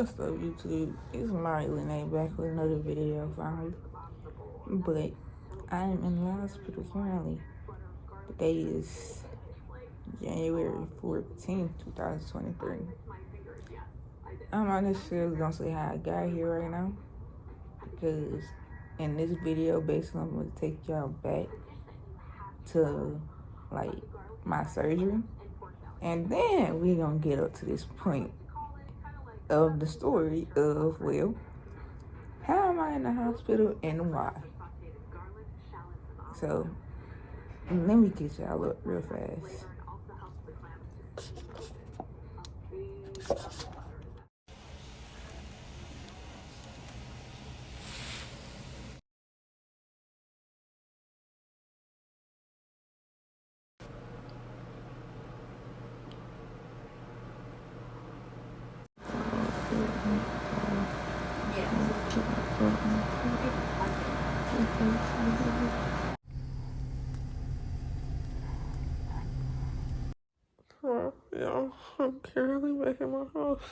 What's up, YouTube? It's Mario back with another video finally. But I am in the hospital currently. The day is January 14th, 2023. I'm not necessarily gonna say how I got here right now, because in this video, basically, I'm gonna take y'all back to like my surgery, and then we're gonna get up to this point of the story of, well, how am I in the hospital and why? So let me get y'all up real fast. Yeah, I'm currently back in my house,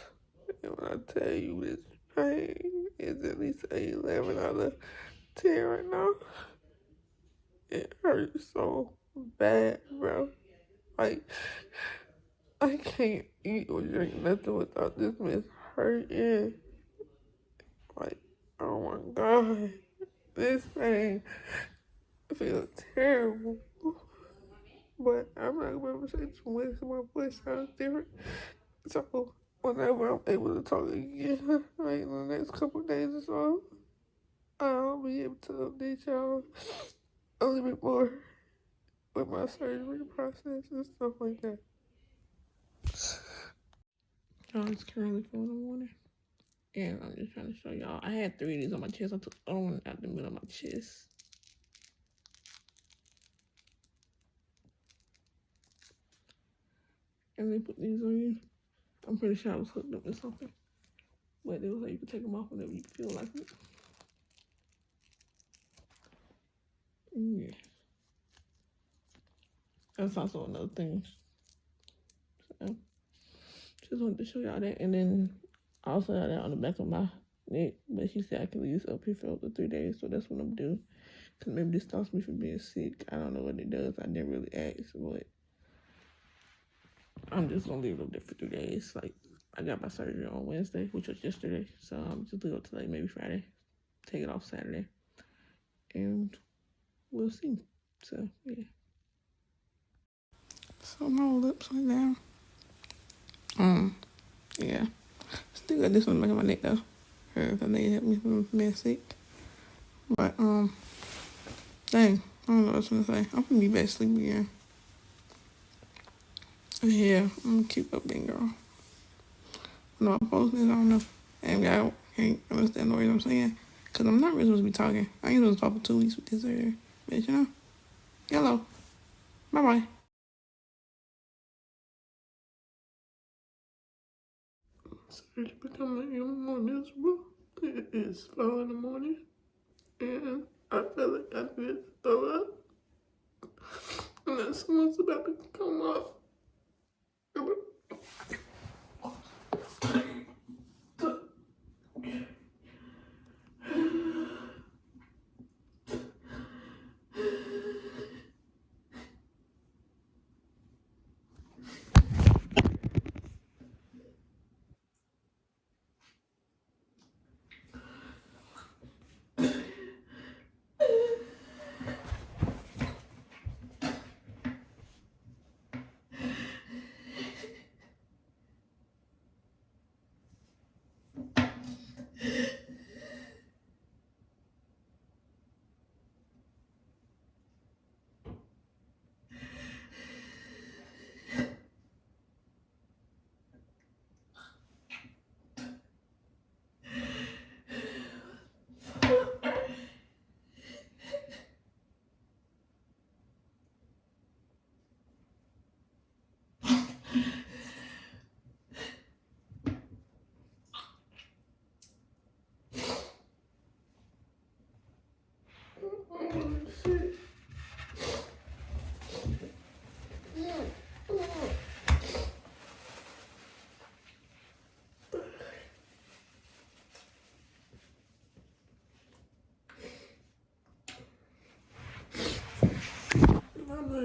and when I tell you this pain is at least an 11 out of 10 right now, it hurts so bad, bro. Like, I can't eat or drink nothing without this mess hurting. Like, oh my God, this pain feels terrible. But I'm not gonna be able to say too much because my voice sounds different. So whenever I'm able to talk again, like in the next couple of days or so, I'll be able to update y'all a little bit more with my surgery process and stuff like that. It's currently 4 in the morning, and I'm just trying to show y'all. I had 3 of these on my chest. I took the other one out the middle of my chest. And they put these on you. I'm pretty sure I was hooked up to something, but it was like you could take them off whenever you feel like it. Yeah. That's also another thing. So, just wanted to show y'all that. And then I also had that on the back of my neck. But she said I can leave this up here for up to 3 days. So that's what I'm doing. Because maybe this stops me from being sick. I don't know what it does. I never really asked. But I'm just going to leave it up there for 3 days. Like, I got my surgery on Wednesday, which was yesterday. So I'm just leave it up to like maybe Friday. Take it off Saturday. And we'll see. So, yeah. So my lips are down. Yeah. Still got this one back on my neck though. Cause I need to help me from being sick. But dang, I don't know what I was gonna say. I'm gonna be back to sleep again. Yeah, I'm gonna keep up being girl. No, I'm posting this, I don't know. And I can't understand the words I'm saying. Cause I'm not really supposed to be talking. I ain't supposed to talk for 2 weeks with this area. But you know. Hello. Bye bye. It's becoming even more miserable. It is 4 in the morning. And I feel like I need to throw up. And then someone's about to come up.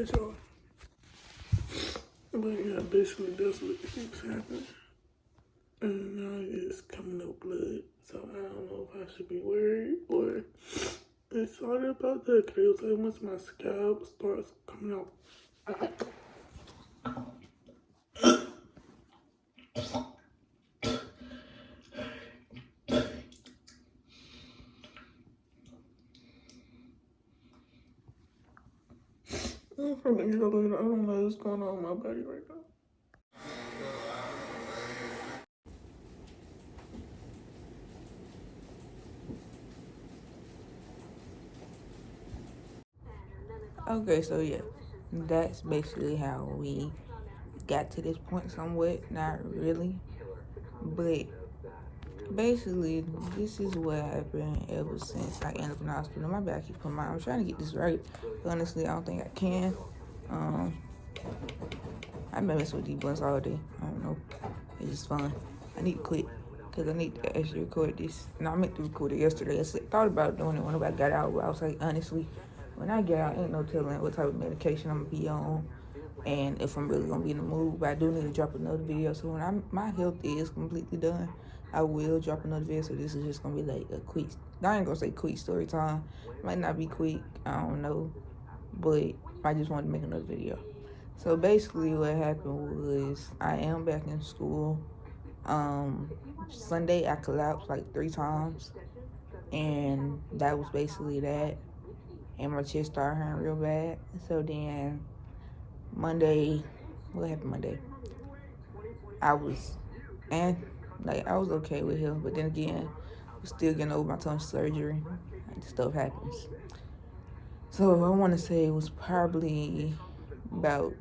Alright, y'all. But yeah, basically that's what keeps happening. And now it's coming up blood. So I don't know if I should be worried or excited about that. Cause it was like once my scalp starts coming out. I'm probably healing. I don't know what's going on in my body right now. Okay, so yeah, that's basically how we got to this point somewhat. Not really, but basically, this is what happened ever since I ended up in the hospital. My back keep coming out. I'm trying to get this right. Honestly, I don't think I can. Um, I've been messing with these blunts all day. I don't know. It's just fun. I need to quit because I need to actually record this. No, I meant to record it yesterday. I thought about doing it when I got out, but I was like, honestly, when I get out, ain't no telling what type of medication I'm gonna be on and if I'm really gonna be in the mood. But I do need to drop another video. So when my health is completely done, I will drop another video. So this is just gonna be like a quick. I ain't gonna say quick story time. Might not be quick. I don't know, but I just wanted to make another video. So basically, what happened was I am back in school. Sunday I collapsed like 3 times, and that was basically that. And my chest started hurting real bad. So then Monday, what happened Monday? I was I was okay with him, but then again, I was still getting over my tongue surgery. And stuff happens. So I want to say it was probably about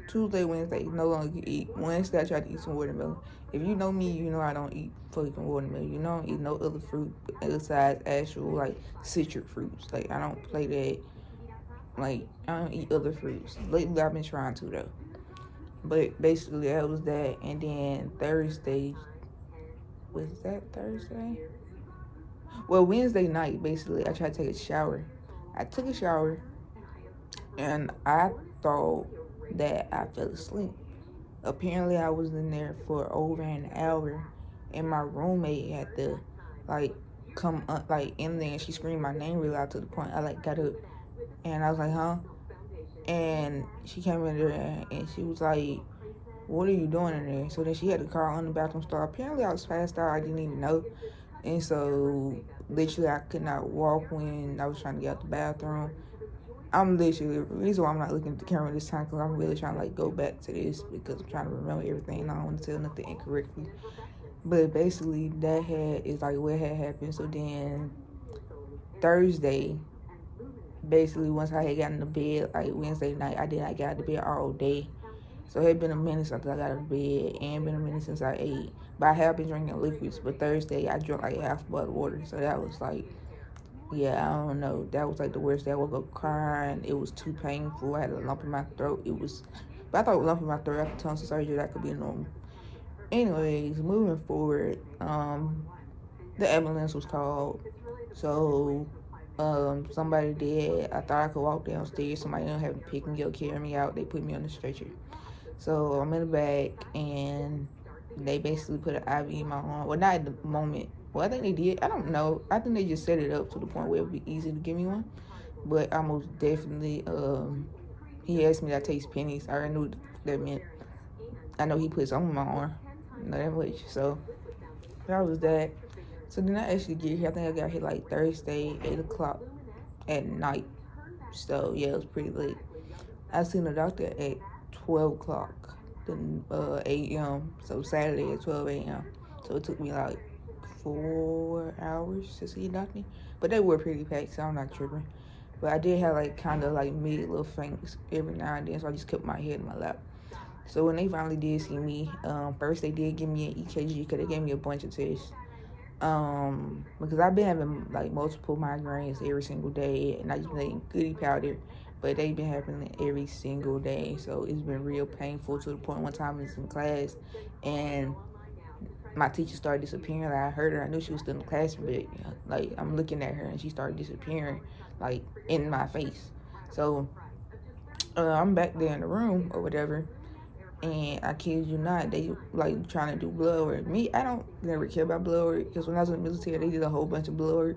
Tuesday, Wednesday, no longer eat. Wednesday, I tried to eat some watermelon. If you know me, you know I don't eat fucking watermelon. You know I don't eat no other fruit besides actual, like, citric fruits. Like, I don't play that. Like, I don't eat other fruits. Lately, I've been trying to, though. But basically, that was that. And then Thursday, was that Thursday? Well, Wednesday night, basically, I tried to take a shower. I took a shower, and I thought that I fell asleep. Apparently, I was in there for over an hour, and my roommate had to, like, come up, like, in there, and she screamed my name real loud to the point I, like, got up, and I was like, huh? And she came in there, and she was like, what are you doing in there? So then she had to call on the bathroom stall. Apparently, I was passed out. I didn't even know. And so, literally, I could not walk when I was trying to get out the bathroom. I'm literally, the reason why I'm not looking at the camera this time, because I'm really trying to, like, go back to this, because I'm trying to remember everything, and I don't want to tell nothing incorrectly. But basically, is like what had happened. So then, Thursday, basically, once I had gotten to bed, like, Wednesday night, I did not get out of bed all day. So it had been a minute since I got out of bed, and been a minute since I ate. But I have been drinking liquids, but Thursday, I drank, like, half a bottle of water, so that was, like, yeah, I don't know. That was like the worst day. I woke up crying. It was too painful. I had a lump in my throat. But I thought a lump in my throat after tonsil surgery, that could be normal. Anyways, moving forward, the ambulance was called. So, somebody did. I thought I could walk downstairs. Somebody ended up having to pick me up, carry me out. They put me on the stretcher. So I'm in the back, and they basically put an IV in my arm. Well, not at the moment. Well, I think they did. I don't know. I think they just set it up to the point where it would be easy to give me one. But I most definitely, he asked me to taste pennies. I already knew what that meant. I know he put some on my arm. Not that much. So that was that. So then I actually get here. I think I got here like Thursday, 8 o'clock at night. So yeah, it was pretty late. I seen the doctor at 12 o'clock, a.m. So Saturday at 12 a.m. So it took me like 4 hours to see a doctor. But they were pretty packed, so I'm not tripping. But I did have like kind of like mid little faints every now and then, so I just kept my head in my lap. So when they finally did see me, first they did give me an EKG because they gave me a bunch of tests. Because I've been having like multiple migraines every single day, and I just been taking goody powder, but they've been happening every single day, so it's been real painful to the point one time I was in class, and my teacher started disappearing. Like, I heard her, I knew she was still in the classroom, but like I'm looking at her and she started disappearing, like in my face. So I'm back there in the room or whatever, and I kid you not, they like trying to do blood work. Me, I don't never care about blood work because when I was in the military, they did a whole bunch of blood work.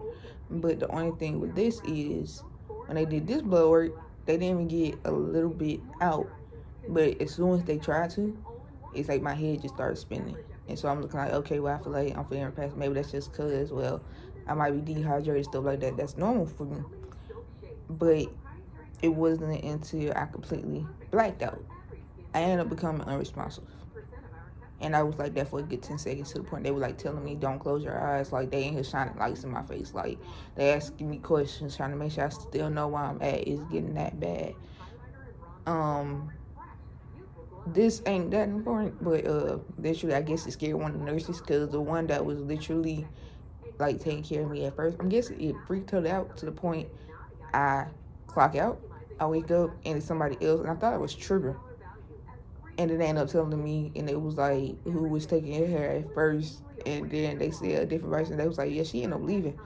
But the only thing with this is when they did this blood work, they didn't even get a little bit out. But as soon as they tried to, it's like my head just started spinning. And so I'm looking like, okay, well, I feel like I'm feeling past. Maybe that's just because, well, I might be dehydrated, stuff like that. That's normal for me. But it wasn't until I completely blacked out. I ended up becoming unresponsive. And I was like that for a good 10 seconds to the point they were like telling me, don't close your eyes. Like they in here shining lights in my face. Like they asking me questions, trying to make sure I still know where I'm at. It's getting that bad. This ain't that important, but literally I guess it scared one of the nurses because the one that was literally like taking care of me at first, I'm guessing it freaked her out to the point I clock out, I wake up and it's somebody else, and I thought it was tripping. And then they ended up telling me, and it was like who was taking care of her at first, and then they said a different person. They was like, yeah, she ended up leaving.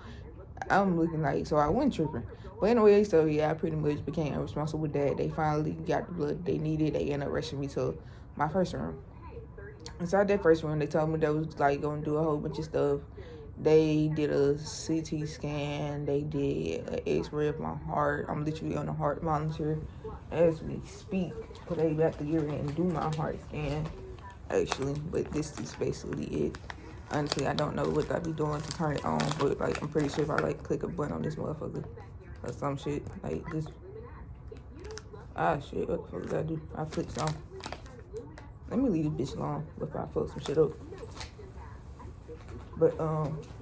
I'm looking like, so I wasn't tripping. But anyway, so yeah, I pretty much became responsible with that. They finally got the blood they needed. They ended up rushing me to my first room. Inside that first room, they told me they was like going to do a whole bunch of stuff. They did a CT scan. They did an X-ray of my heart. I'm literally on a heart monitor as we speak. But they about to get in and do my heart scan, actually. But this is basically it. Honestly, I don't know what I'd be doing to turn it on, but like I'm pretty sure if I like click a button on this motherfucker or some shit like this. Shit, what the fuck did I do? I clicked some. Let me leave this bitch alone before I fuck some shit up. But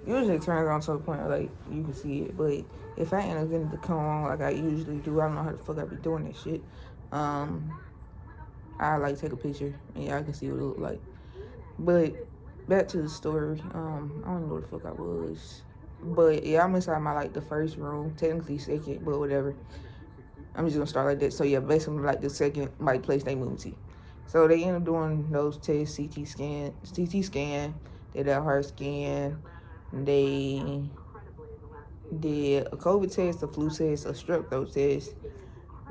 usually it turns on to the point where, like you can see it. But if I end up getting to come on like I usually do, I don't know how the fuck I be doing that shit. I like take a picture and y'all can see what it look like. But back to the story. I don't know where the fuck I was. But yeah, I'm inside my like the first room, technically second, but whatever. I'm just gonna start like that. So yeah, basically like the second like place they moved to. So they end up doing those tests, CT scan, they did a heart scan, they did a COVID test, a flu test, a strep throat test.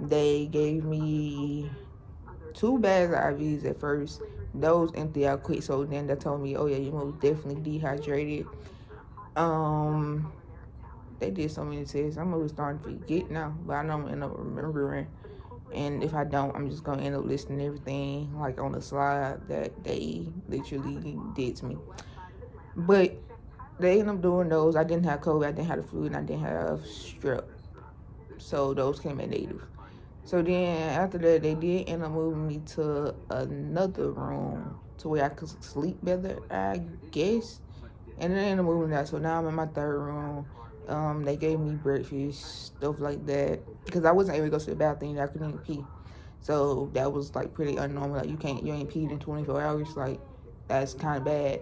They gave me 2 bags of IVs at first. Those empty out quick, so then they told me, oh yeah, you most definitely dehydrated. They did so many tests. I'm really starting to forget now, but I know I'm gonna end up remembering. And if I don't, I'm just gonna end up listing everything like on the slide that they literally did to me. But they ended up doing those. I didn't have COVID, I didn't have the flu, and I didn't have strep. So those came in negative. So then after that, they did end up moving me to another room to where I could sleep better, I guess. And then they ended up moving that. So now I'm in my third room. They gave me breakfast, stuff like that. Because I wasn't able to go to the bathroom, I couldn't even pee. So that was like pretty unnormal. Like you ain't peed in 24 hours. Like that's kind of bad.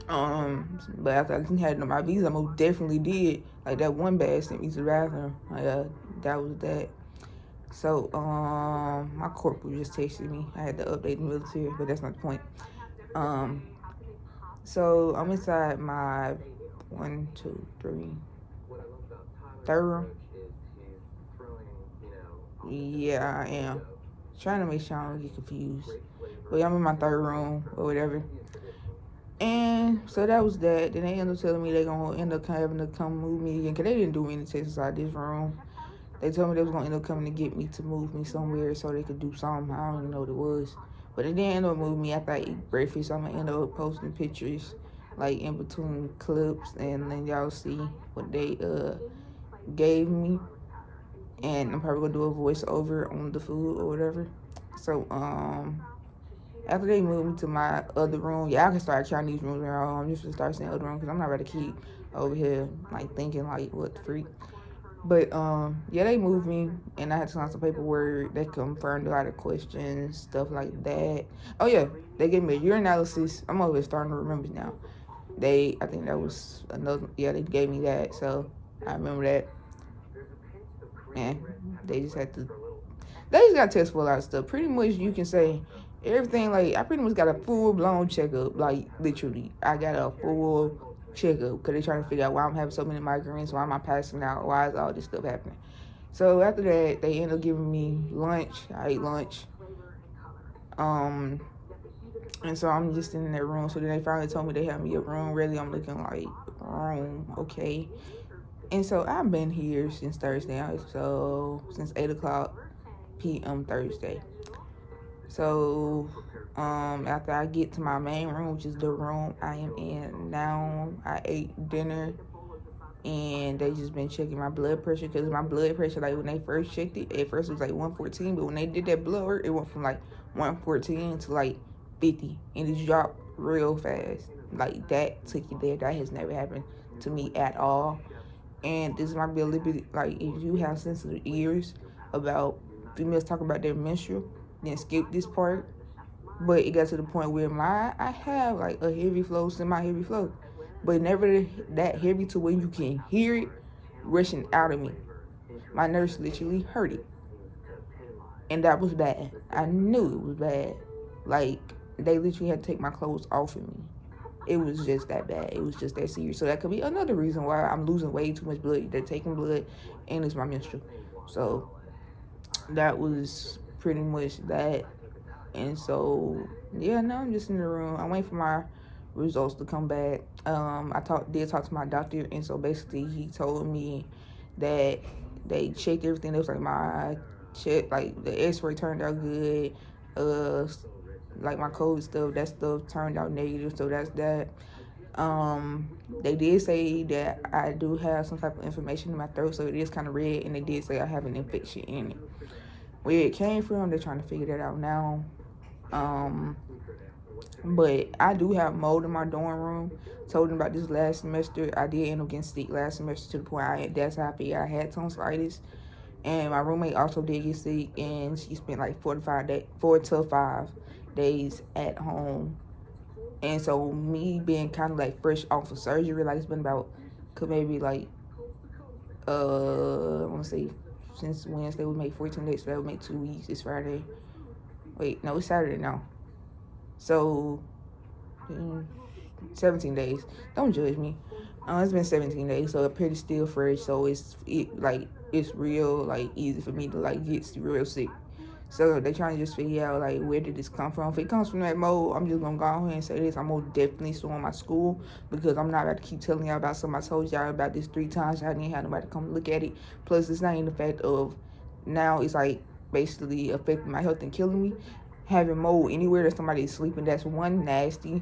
But after I didn't have no IVs, I most definitely did. Like that one bag sent me to the bathroom. That was that. So, my corporal just texted me. I had to update the military, but that's not the point. So I'm inside my 1, 2, 3, third room. Yeah, I am. Trying to make sure I don't get confused. But I'm in my third room or whatever. And so that was that. Then they ended up telling me they're going to end up having to come move me again. Because they didn't do any tests inside this room. They told me they was going to end up coming to get me to move me somewhere so they could do something. I don't even know what it was. But they didn't end up moving me after I ate breakfast. I'm going to end up posting pictures like in between clips. And then y'all see what they gave me. And I'm probably going to do a voiceover on the food or whatever. So, after they moved me to my other room, yeah, I can start counting these rooms around. I'm just going to start saying other room because I'm not ready to keep over here like thinking like what the freak. But yeah, they moved me and I had to sign some paperwork. They confirmed a lot of questions, stuff like that. Oh yeah, they gave me a urinalysis. I'm over here starting to remember now. I think that was another, yeah, they gave me that. So I remember that. And they just got to test for a lot of stuff. Pretty much you can say everything, like I pretty much got a full-blown checkup. Like literally, I got a full checkup because they trying to figure out why I'm having so many migraines, why am I passing out, why is all this stuff happening. So after that, they ended up giving me lunch. I ate lunch. And so I'm just in that room. So then they finally told me they had me a room. Really, I'm looking like, room, okay. And so I've been here since Thursday. So since 8 o'clock p.m. Thursday. So after I get to my main room, which is the room I am in now, I ate dinner. And they just been checking my blood pressure, because my blood pressure, like when they first checked it, at first it was like 114, but when they did that blood work, it went from like 114 to like 50, and it dropped real fast. Like that took you there. That has never happened to me at all. And this might be a little bit like, if you have sensitive ears about females talking about their menstrual, then skip this part. But it got to the point where I have like a heavy flow, semi-heavy flow, but never that heavy to where you can hear it rushing out of me. My nurse literally heard it, and that was bad. I knew it was bad. Like, they literally had to take my clothes off of me. It was just that bad. It was just that serious. So that could be another reason why I'm losing way too much blood. They're taking blood, and it's my menstrual. So that was pretty much that. And so, yeah, now I'm just in the room. I'm waiting for my results to come back. I did talk to my doctor, and so basically he told me that they checked everything. It was like my check, like the X-ray turned out good. Like my COVID stuff, that stuff turned out negative. So that's that. They did say that I do have some type of inflammation in my throat, so it is kind of red, and they did say I have an infection in it. Where it came from, they're trying to figure that out now. But I do have mold in my dorm room. Told them about this last semester. I did end up getting sick last semester to the point that's how I figured I had tonsillitis. And my roommate also did get sick, and she spent like 4 to 5 days at home. And so me being kind of like fresh off of surgery, like it's been about, maybe like, I want to say since Wednesday, we made 14 days, so that would make 2 weeks. It's Friday. Wait, no, it's Saturday now. So, 17 days. Don't judge me. It's been 17 days, so I'm pretty still fresh. So it's real like easy for me to like get real sick. So they trying to just figure out like, where did this come from? If it comes from that mold, I'm just gonna go ahead and say this: I'm most definitely suing my school, because I'm not about to keep telling y'all about something I told y'all about this 3 times. I didn't have nobody come look at it. Plus, it's not even the fact of now it's like basically affecting my health and killing me. Having mold anywhere that somebody is sleeping, that's one, nasty.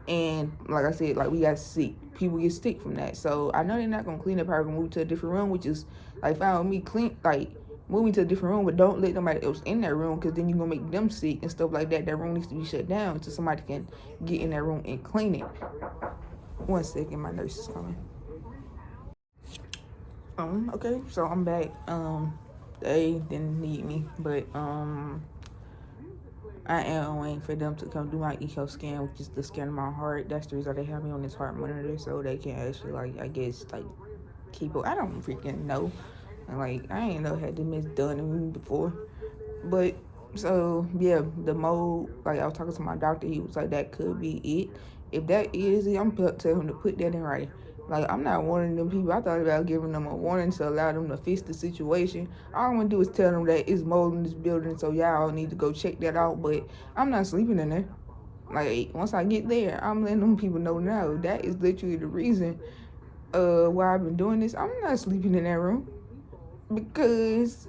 And like I said, like, we got sick. People get sick from that. So I know they're not gonna clean up. Or move to a different room, which is like fine with me. Clean, like, moving to a different room, but don't let nobody else in that room, because then you're gonna make them sick and stuff like that. That room needs to be shut down so somebody can get in that room and clean it. 1 second, my nurse is coming. Okay, so I'm back. They didn't need me, but I am waiting for them to come do my echo scan, which is the scan of my heart. That's the reason they have me on this heart monitor, so they can actually, like, I guess, like, keep it. I don't freaking know. And, like, I ain't know had this done to me before. But, so, yeah, the mold, like, I was talking to my doctor. He was like, that could be it. If that is it, I'm going to tell him to put that in writing. Like, I'm not warning them people. I thought about giving them a warning to allow them to fix the situation. All I'm going to do is tell them that it's mold in this building, so y'all need to go check that out. But I'm not sleeping in there. Like, once I get there, I'm letting them people know now. That is literally the reason why I've been doing this. I'm not sleeping in that room, because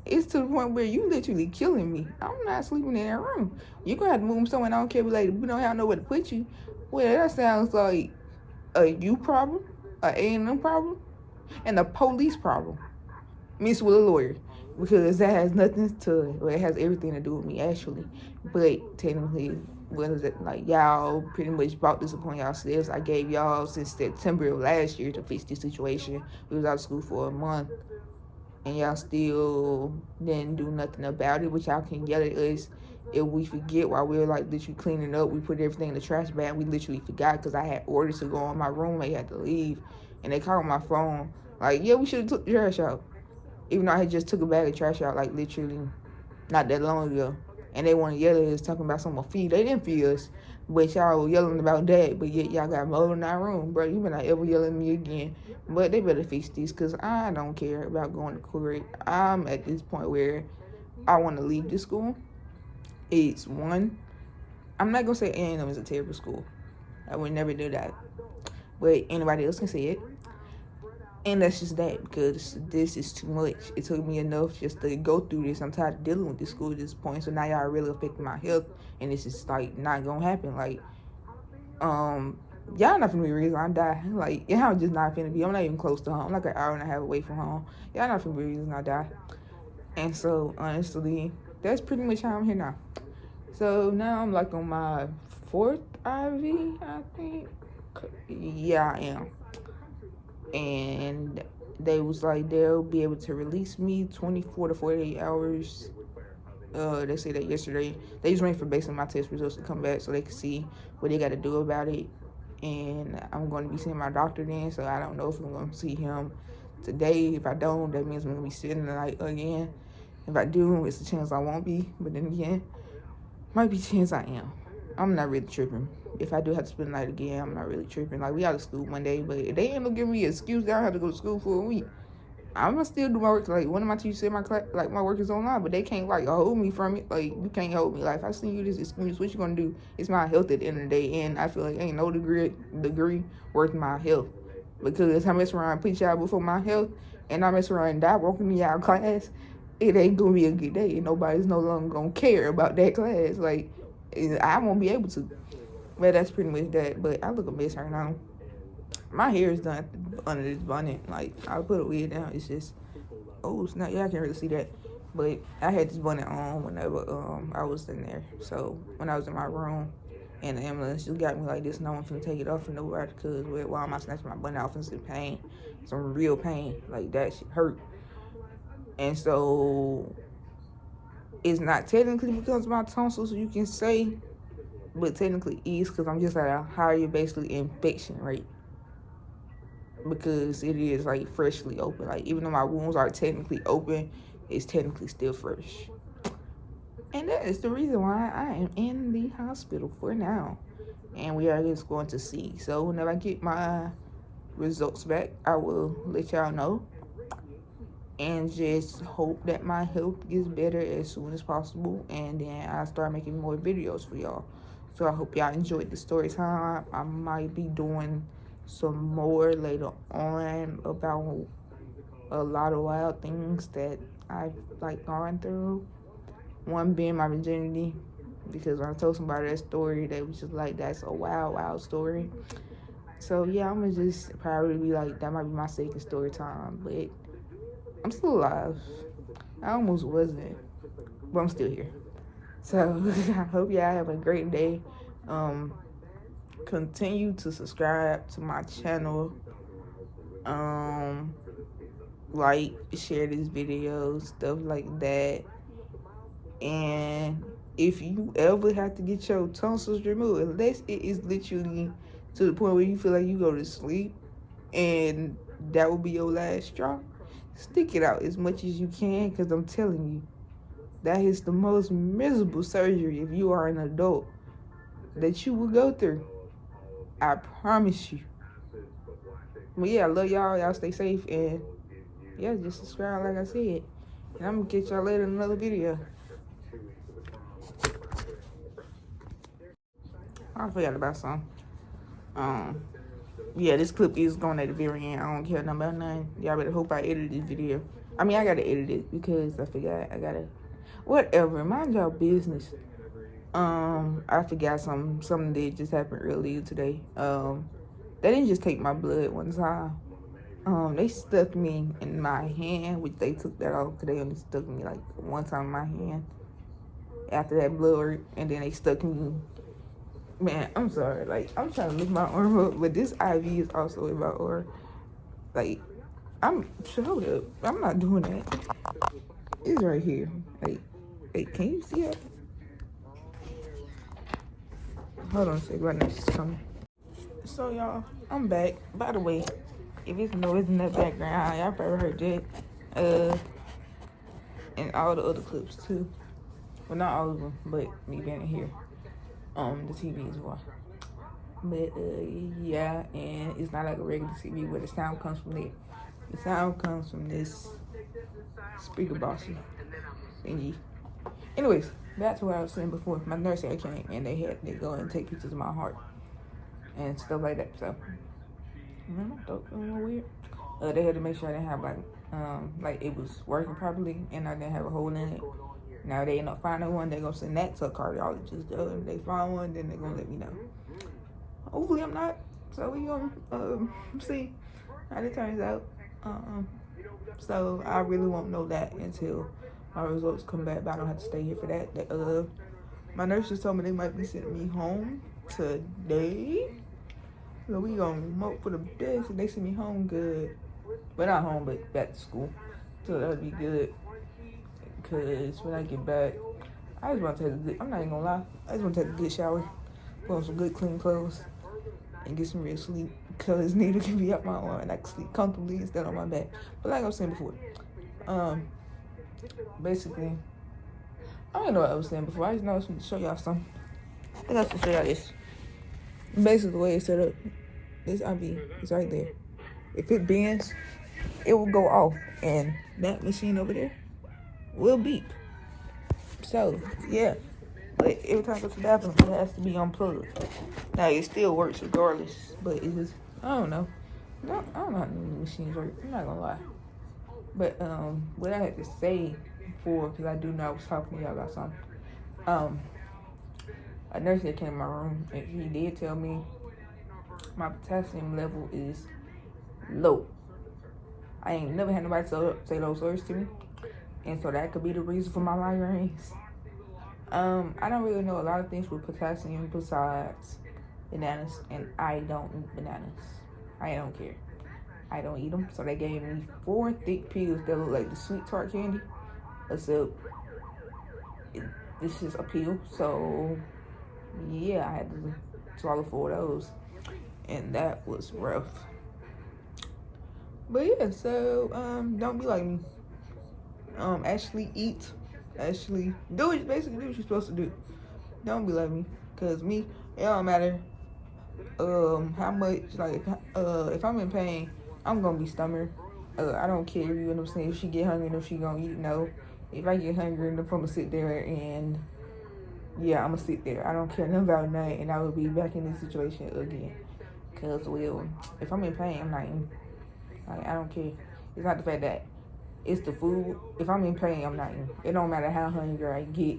it's to the point where you literally killing me. I'm not sleeping in that room. You're going to have to move somewhere. I don't care, but like, we don't have nowhere to put you. Well, that sounds like a you problem, a A&M problem, and a police problem mixed with a lawyer, because that has nothing to, well, it has everything to do with me actually, but technically, what is it, like, y'all pretty much brought this upon yourselves. I gave y'all since September of last year to fix this situation. We was out of school for a month, and y'all still didn't do nothing about it, which y'all can yell at us if we forget while we were like literally cleaning up. We put everything in the trash bag. We literally forgot, because I had orders to go on. My roommate had to leave, and they called my phone like, yeah, we should have took the trash out, even though I had just took a bag of trash out like literally not that long ago. and they want to yell at us talking about some fee. They didn't fee us, but y'all were yelling about that. But yet y'all got more in our room, bro. You better not ever yell at me again. But they better fix this, because I don't care about going to court. I'm at this point where I want to leave this school. It's one. I'm not gonna say A&M is a terrible school. I would never do that. But anybody else can say it. And that's just that, because this is too much. It took me enough just to go through this. I'm tired of dealing with this school at this point. So now y'all really affecting my health, and this is like not gonna happen. Like, y'all not finna be the reason I die. Like, y'all just not finna be. I'm not even close to home. I'm like an hour and a half away from home. Y'all not finna be the reason I die. And so honestly, that's pretty much how I'm here now. So now I'm like on my 4th IV, I think. Yeah, I am. And they was like, they'll be able to release me 24 to 48 hours. They said that yesterday. They just waiting for basically my test results to come back so they can see what they got to do about it. And I'm going to be seeing my doctor then, so I don't know if I'm going to see him today. If I don't, that means I'm going to be sitting the night again. If I do, it's a chance I won't be. But then again, might be a chance I am. I'm not really tripping. If I do have to spend the night again, I'm not really tripping. Like, we out of school Monday, but if they end up giving me an excuse that I have to go to school for a week, I'm gonna still do my work. Like, one of my teachers said my class, like, my work is online, but they can't, like, hold me from it. Like, you can't hold me. Like, if I send you this excuse, what you gonna do? It's my health at the end of the day, and I feel like ain't no degree worth my health. Because I mess around and put y'all before my health, and I mess around and die walking in y'all class, it ain't gonna be a good day, and nobody's no longer gonna care about that class. Like, I won't be able to. But that's pretty much that. But I look a mess right now. My hair is done under this bonnet. Like, I put a wig down. It's just, oh snap! Yeah, I can't really see that. But I had this bonnet on whenever I was in there. So when I was in my room, and the ambulance just got me like this, no one finna take it off for nobody, because while I'm snatching my bonnet off, it's in pain, some real pain. Like, that shit hurt. And so it's not technically because of my tonsils, you can say, but technically is because I'm just at a higher basically infection rate, because it is like freshly open. Like, even though my wounds are technically open, it's technically still fresh. And that is the reason why I am in the hospital for now, and we are just going to see. So whenever I get my results back, I will let y'all know, and just hope that my health gets better as soon as possible, and then I start making more videos for y'all. So I hope y'all enjoyed the story time. I might be doing some more later on about a lot of wild things that I've like gone through. One being my virginity, because when I told somebody that story, they was just like, that's a wild story. So yeah, I'm gonna just probably be like, that might be my second story time, but I'm still alive. I almost wasn't, but I'm still here. So I hope y'all have a great day. Continue to subscribe to my channel. Like, share this video, stuff like that. And if you ever have to get your tonsils removed, unless it is literally to the point where you feel like you go to sleep and that will be your last straw, stick it out as much as you can, because I'm telling you, that is the most miserable surgery, if you are an adult, that you will go through. I promise you. But yeah, I love y'all. Y'all stay safe, and yeah, just subscribe like I said. And I'm gonna catch y'all later in another video. I forgot about something. Yeah, this clip is going at the very end. I don't care nothing about nothing. Y'all better hope I edit this video. I mean, I gotta edit it because I forgot. I gotta, whatever. Mind y'all business. I forgot something that just happened earlier today. They didn't just take my blood one time. They stuck me in my hand, which they took that off because they only stuck me like one time in my hand after that blood work, and then they stuck me. Man, I'm sorry. Like, I'm trying to lift my arm up, but this IV is also in my arm. Like, hold up. I'm not doing that. It's right here. Like, wait, can you see it? Hold on a second. Right now, she's coming. So, y'all, I'm back. By the way, if it's noise in the background, y'all probably heard that. And all the other clips, too. Well, not all of them, but me being here. The TV is one. But yeah, and it's not like a regular TV where the sound comes from there. The sound comes from this speaker boxy thingy. Anyways, back to what I was saying before. My nurse had came and they had to go and take pictures of my heart and stuff like that. So, my throat feeling a little weird. They had to make sure I didn't have like it was working properly and I didn't have a hole in it. Now they end up finding one, they're gonna send that to a cardiologist. If they find one, then they're gonna let me know. Hopefully I'm not. So we gonna see how it turns out. So I really won't know that until my results come back, but I don't have to stay here for that. My nurse just told me they might be sending me home today. So we gonna hope for the best. If they send me home, good. But not home, but back to school. So that'll be good. Because when I get back, I just want to take a good, I'm not even gonna lie, I just want to take a good shower, put on some good clean clothes, and get some real sleep. Because neither can be up my arm and I can sleep comfortably instead on my back. But like I was saying before, basically, I don't know what I was saying before. I just know I was going to show y'all something. I think I was going to show y'all this. Basically, the way it's set up, this IV is right there. If it bends, it will go off, and that machine over there will beep. So, yeah. But every time I go to the bathroom, it has to be unplugged. Now, it still works regardless, but it just, I don't know. I don't know how the machines work. I'm not gonna lie. But what I had to say before, because I do know I was talking to y'all about something. A nurse that came in my room, and she did tell me my potassium level is low. I ain't never had nobody say those words to me, and so that could be the reason for my migraines. I don't really know a lot of things with potassium besides bananas, and I don't eat bananas. I don't care. I don't eat them. So they gave me 4 thick pills that look like the sweet tart candy, except this is a pill. So yeah, I had to swallow 4 of those, and that was rough. But yeah, so don't be like me. Actually eat. Actually do what you're supposed to do. Don't be like me, cause me, it don't matter how much, like if I'm in pain, I'm gonna be stubborn. I don't care, you know what I'm saying. If she get hungry, if she gonna eat, no. If I get hungry, I'm gonna sit there and yeah, I'm gonna sit there. I don't care nothing about nothing, and I will be back in this situation again. Cause well, if I'm in pain, I'm not eating. Like, I don't care. It's not the fact that it's the food. If I'm in pain, I'm not eating. It don't matter how hungry I get.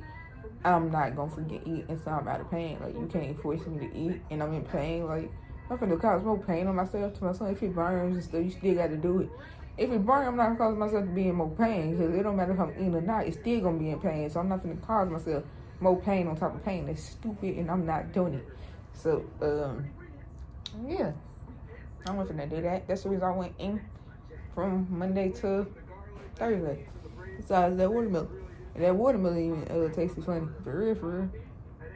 I'm not gonna forget eat until I'm out of pain. Like, you can't force me to eat and I'm in pain. Like, I'm finna cause more pain on myself to my son. If it burns and stuff, you still gotta do it. If it burns, I'm not gonna cause myself to be in more pain, because it don't matter if I'm eating or not, it's still gonna be in pain. So I'm not finna cause myself more pain on top of pain. That's stupid, and I'm not doing it. So yeah, I'm not finna do that. That's the reason I went in from Monday to Thursday. Besides that watermelon. And that watermelon even tasted funny. For real.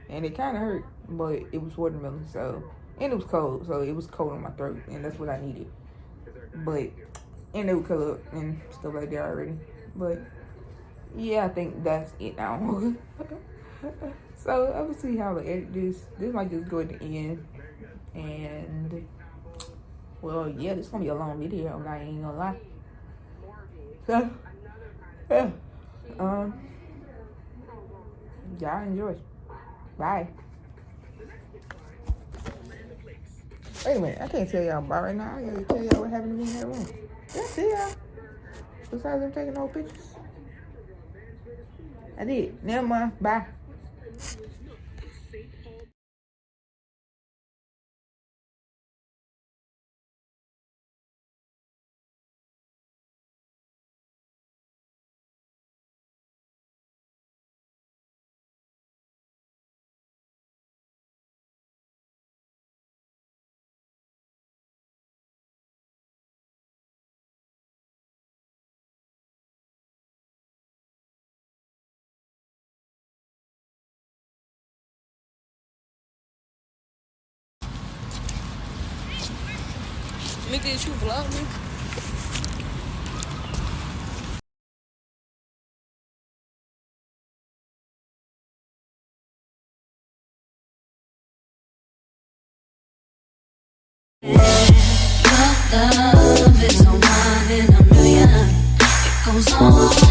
And it kind of hurt, but it was watermelon. So, and it was cold. So it was cold on my throat. And that's what I needed. But, and it would color up and stuff like that already. But, yeah, I think that's it now. So, I will see how I edit this. This might just go at the end. And, well, yeah, this is going to be a long video. I ain't gonna lie. So, yeah. Y'all enjoy. Bye. Wait a minute, I can't tell y'all about right now. I gotta tell y'all what happened to me in that room. Did I see y'all? Besides them taking old pictures. I did. Never mind. Bye. Nigga, did you vlog me? Your love is a one in a million. It goes on.